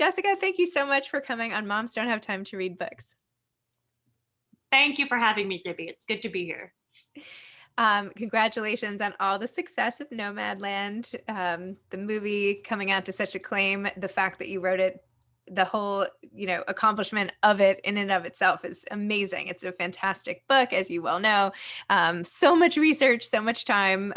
Jessica, thank you so much for coming on Moms Don't Have Time to Read Books. Thank you for having me, Zibby. It's good to be here. Congratulations on all the success of Nomadland, the movie coming out to such acclaim, the fact that you wrote it, the whole, accomplishment of it in and of itself is amazing. It's a fantastic book, as you well know. So much research, so much time.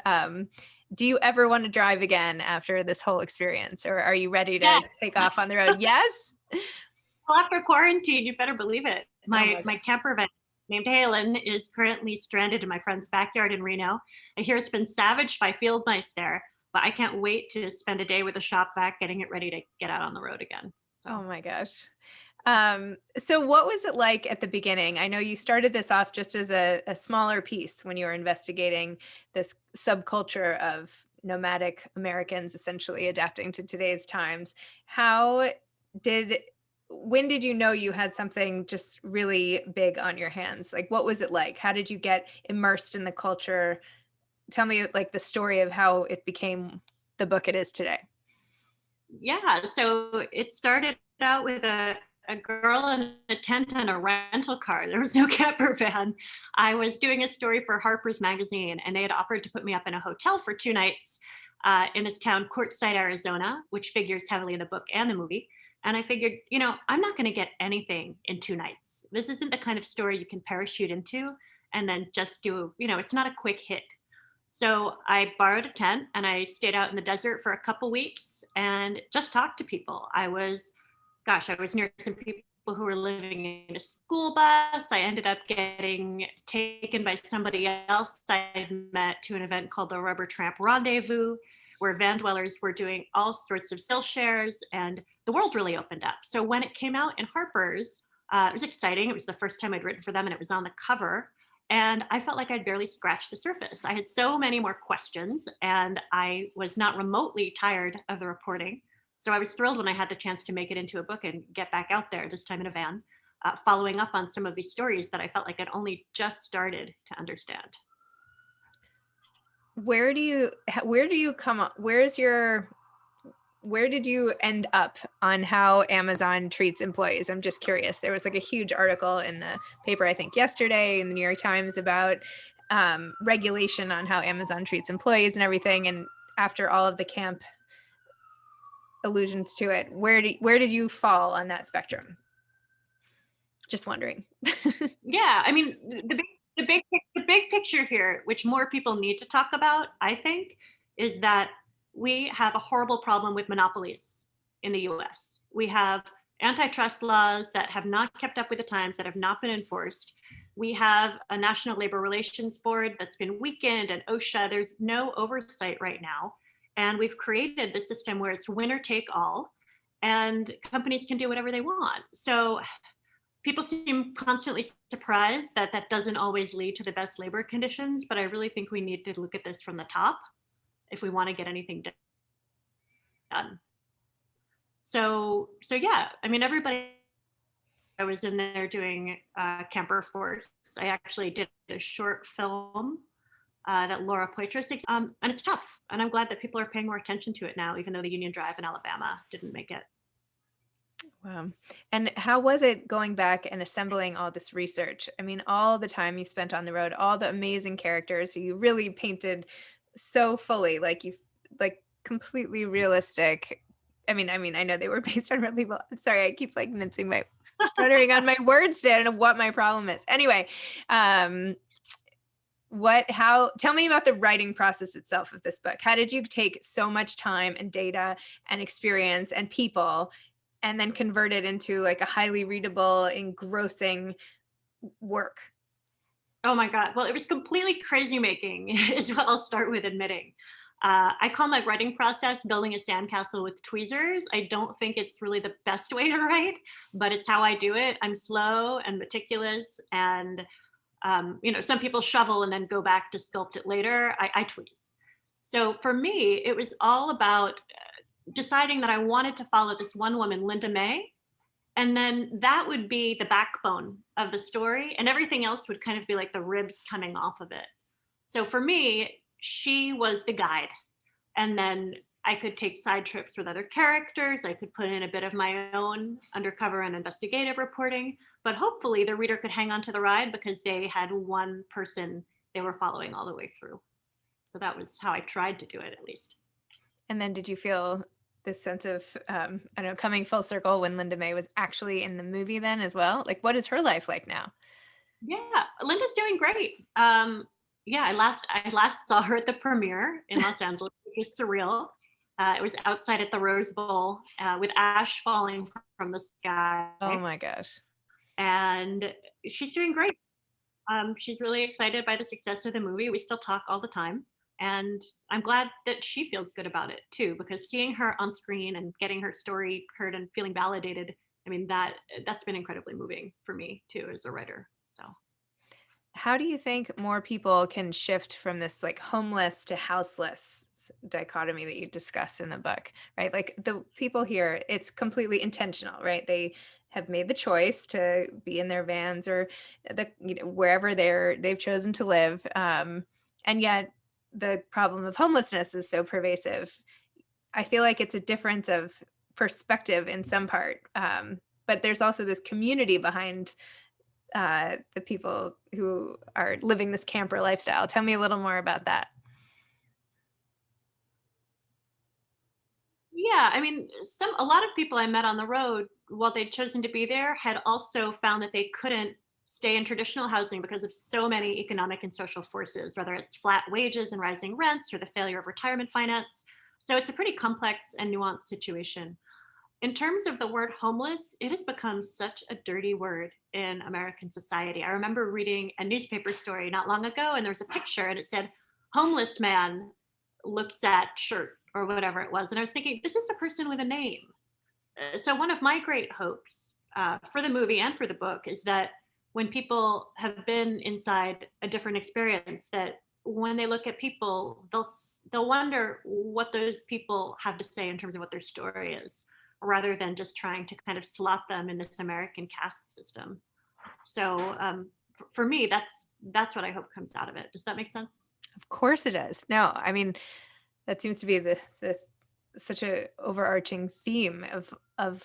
Do you ever want to drive again after this whole experience, or are you ready to take off on the road? Yes? Well, after quarantine, you better believe it. My camper van named Halen is currently stranded in my friend's backyard in Reno. I hear it's been savaged by field mice there, but I can't wait to spend a day with a shop vac getting it ready to get out on the road again. So. Oh my gosh. So what was it like at the beginning? I know you started this off just as a smaller piece when you were investigating this subculture of nomadic Americans essentially adapting to today's times. When did you know you had something just really big on your hands? Like, what was it like? How did you get immersed in the culture? Tell me like the story of how it became the book it is today. Yeah, so it started out with a girl in a tent and a rental car. There was no camper van. I was doing a story for Harper's Magazine, and they had offered to put me up in a hotel for 2 nights in this town, Quartzsite, Arizona, which figures heavily in the book and the movie. And I figured, I'm not going to get anything in 2 nights. This isn't the kind of story you can parachute into and then just do, it's not a quick hit. So I borrowed a tent and I stayed out in the desert for a couple weeks and just talked to people. I was near some people who were living in a school bus. I ended up getting taken by somebody else I had met to an event called the Rubber Tramp Rendezvous, where van dwellers were doing all sorts of skill shares, and the world really opened up. So when it came out in Harper's, it was exciting. It was the first time I'd written for them, and it was on the cover. And I felt like I'd barely scratched the surface. I had so many more questions, and I was not remotely tired of the reporting. So I was thrilled when I had the chance to make it into a book and get back out there, this time in a van, following up on some of these stories that I felt like I'd only just started to understand. Where do you come up? Where did you end up on how Amazon treats employees? I'm just curious. There was like a huge article in the paper, I think yesterday, in the New York Times about regulation on how Amazon treats employees and everything. And after all of the camp allusions to it, where did you fall on that spectrum? Just wondering. Yeah, I mean, the big picture here, which more people need to talk about, I think, is that we have a horrible problem with monopolies in the US. We have antitrust laws that have not kept up with the times, that have not been enforced. We have a National Labor Relations Board that's been weakened, and OSHA. There's no oversight right now. And we've created the system where it's winner take all, and companies can do whatever they want. So people seem constantly surprised that that doesn't always lead to the best labor conditions, but I really think we need to look at this from the top if we want to get anything done. So yeah, I mean, everybody, I was in there doing Camper Force. I actually did a short film that Laura Poitras, and it's tough. And I'm glad that people are paying more attention to it now, even though the Union Drive in Alabama didn't make it. Wow. And how was it going back and assembling all this research? I mean, all the time you spent on the road, all the amazing characters who you really painted so fully, like completely realistic. I mean, I know they were based on real people. I'm sorry, I keep like stuttering on my words today. I don't know what my problem is. Anyway, tell me about the writing process itself of this book. How did you take so much time and data and experience and people and then convert it into like a highly readable, engrossing work? Oh my God. Well, it was completely crazy making is what I'll start with admitting. I call my writing process building a sandcastle with tweezers. I don't think it's really the best way to write, but it's how I do it. I'm slow and meticulous, and some people shovel and then go back to sculpt it later. I tweeze. So for me, it was all about deciding that I wanted to follow this one woman, Linda May, and then that would be the backbone of the story, and everything else would kind of be like the ribs coming off of it. So for me, she was the guide. And then I could take side trips with other characters. I could put in a bit of my own undercover and investigative reporting, but hopefully the reader could hang on to the ride because they had one person they were following all the way through. So that was how I tried to do it, at least. And then did you feel this sense of, I don't know, coming full circle when Linda May was actually in the movie then as well? Like, what is her life like now? Yeah, Linda's doing great. Yeah, I last saw her at the premiere in Los Angeles, which was surreal. It was outside at the Rose Bowl with ash falling from the sky, Oh my gosh. and she's doing great. She's really excited by the success of the movie. We still talk all the time, and I'm glad that she feels good about it too. Because seeing her on screen and getting her story heard and feeling validated, I mean that's been incredibly moving for me too as a writer. So. How do you think more people can shift from this like homeless to houseless dichotomy that you discuss in the book, right? Like the people here, it's completely intentional, right? They have made the choice to be in their vans or wherever they've chosen to live, and yet the problem of homelessness is so pervasive. I feel like it's a difference of perspective in some part, but there's also this community behind the people who are living this camper lifestyle. Tell me a little more about that. Yeah, I mean, a lot of people I met on the road, while they'd chosen to be there, had also found that they couldn't stay in traditional housing because of so many economic and social forces, whether it's flat wages and rising rents or the failure of retirement finance. So it's a pretty complex and nuanced situation. In terms of the word homeless, it has become such a dirty word in American society. I remember reading a newspaper story not long ago, and there was a picture, and it said, "Homeless man looks at shirt," or whatever it was. And I was thinking, this is a person with a name. So, one of my great hopes for the movie and for the book is that when people have been inside a different experience, that when they look at people, they'll wonder what those people have to say in terms of what their story is, rather than just trying to kind of slot them in this American caste system. So for me, that's what I hope comes out of it. Does that make sense? Of course it does. No, I mean that seems to be the such a overarching theme of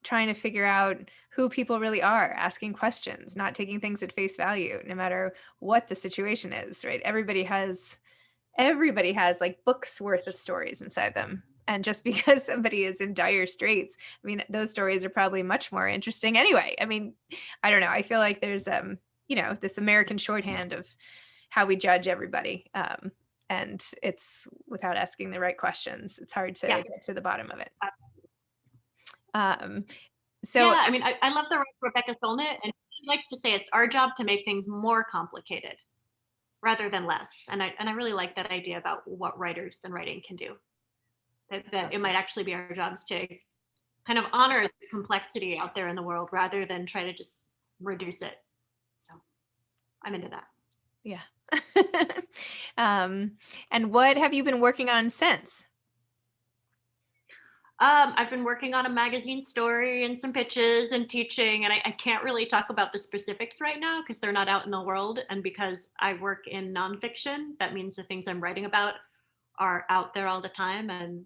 trying to figure out who people really are, asking questions, not taking things at face value, no matter what the situation is, right? Everybody has like books worth of stories inside them. And just because somebody is in dire straits, I mean, those stories are probably much more interesting anyway. I mean, I don't know. I feel like there's this American shorthand of how we judge everybody. And it's without asking the right questions. It's hard to Yeah. get to the bottom of it. Um, so Yeah, I mean, I love the writer Rebecca Solnit, and she likes to say it's our job to make things more complicated rather than less. And I really like that idea about what writers and writing can do. That it might actually be our jobs to kind of honor the complexity out there in the world rather than try to just reduce it. So I'm into that. yeah. And what have you been working on since? I've been working on a magazine story and some pitches and teaching, and I can't really talk about the specifics right now because they're not out in the world. And because I work in nonfiction, that means the things I'm writing about are out there all the time and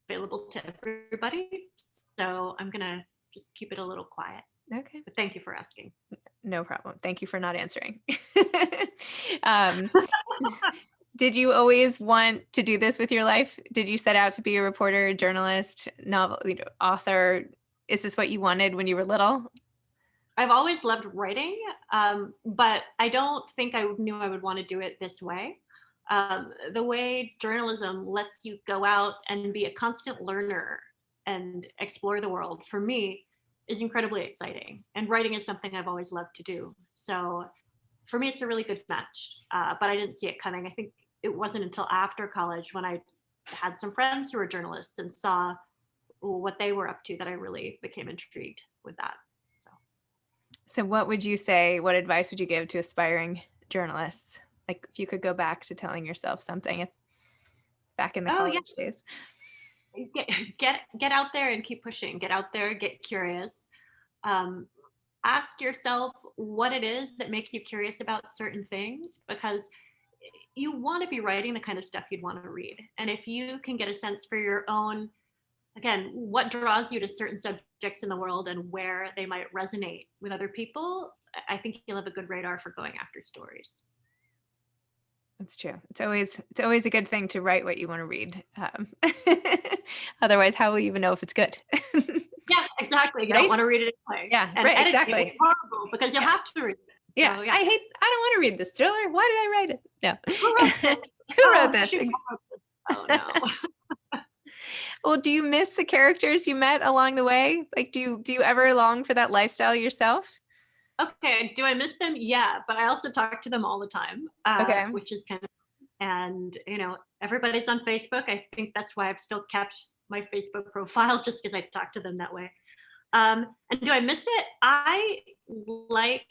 available to everybody. So I'm gonna just keep it a little quiet. Okay. But thank you for asking. No problem. Thank you for not answering. um, did you always want to do this with your life? Did you set out to be a reporter, journalist, novel, author? Is this what you wanted when you were little? I've always loved writing, but I don't think I knew I would want to do it this way. The way journalism lets you go out and be a constant learner and explore the world, for me, is incredibly exciting. And writing is something I've always loved to do. So for me, it's a really good match. But I didn't see it coming. I think it wasn't until after college when I had some friends who were journalists and saw what they were up to that I really became intrigued with that. So. So, what would you say? What advice would you give to aspiring journalists? Like, if you could go back to telling yourself something back in the Oh yeah, college days. get out there and keep pushing. Get out there, get curious. Um, Ask yourself what it is that makes you curious about certain things, because you want to be writing the kind of stuff you'd want to read. And if you can get a sense for your own, again, what draws you to certain subjects in the world and where they might resonate with other people, I think you'll have a good radar for going after stories. That's true. It's always a good thing to write what you wanna read, otherwise, how will you even know if it's good? Yeah, exactly. You don't Right? want to read it anyway. Yeah, And right, editing is exactly. horrible because you'll Yeah, have to read it. yeah. So yeah. I don't wanna read this thriller. Why did I write it? Who wrote No. this? Who wrote Oh, this? shoot, I wrote this. Oh no. Well, do you miss the characters you met along the way? Like, do you ever long for that lifestyle yourself? Okay, do I miss them? Yeah, but I also talk to them all the time, Okay. which is kind of, and everybody's on Facebook. I think that's why I've still kept my Facebook profile just because I talk to them that way. And do I miss it? I like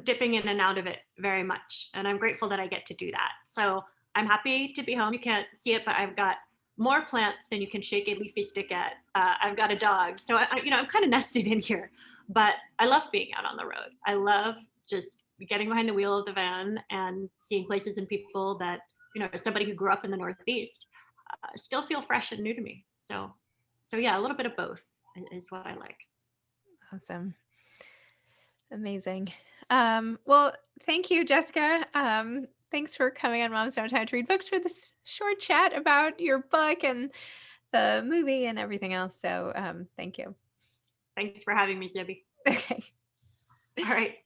dipping in and out of it very much, and I'm grateful that I get to do that. So I'm happy to be home. You can't see it, but I've got more plants than you can shake a leafy stick at. I've got a dog, so I'm kind of nested in here. But I love being out on the road. I love just getting behind the wheel of the van and seeing places and people that, as somebody who grew up in the Northeast, still feel fresh and new to me. So yeah, a little bit of both is what I like. Awesome. Amazing. Well, thank you, Jessica. Thanks for coming on Moms Don't Have Time to Read Books for this short chat about your book and the movie and everything else. So, thank you. Thanks for having me, Zibby. Okay. All right.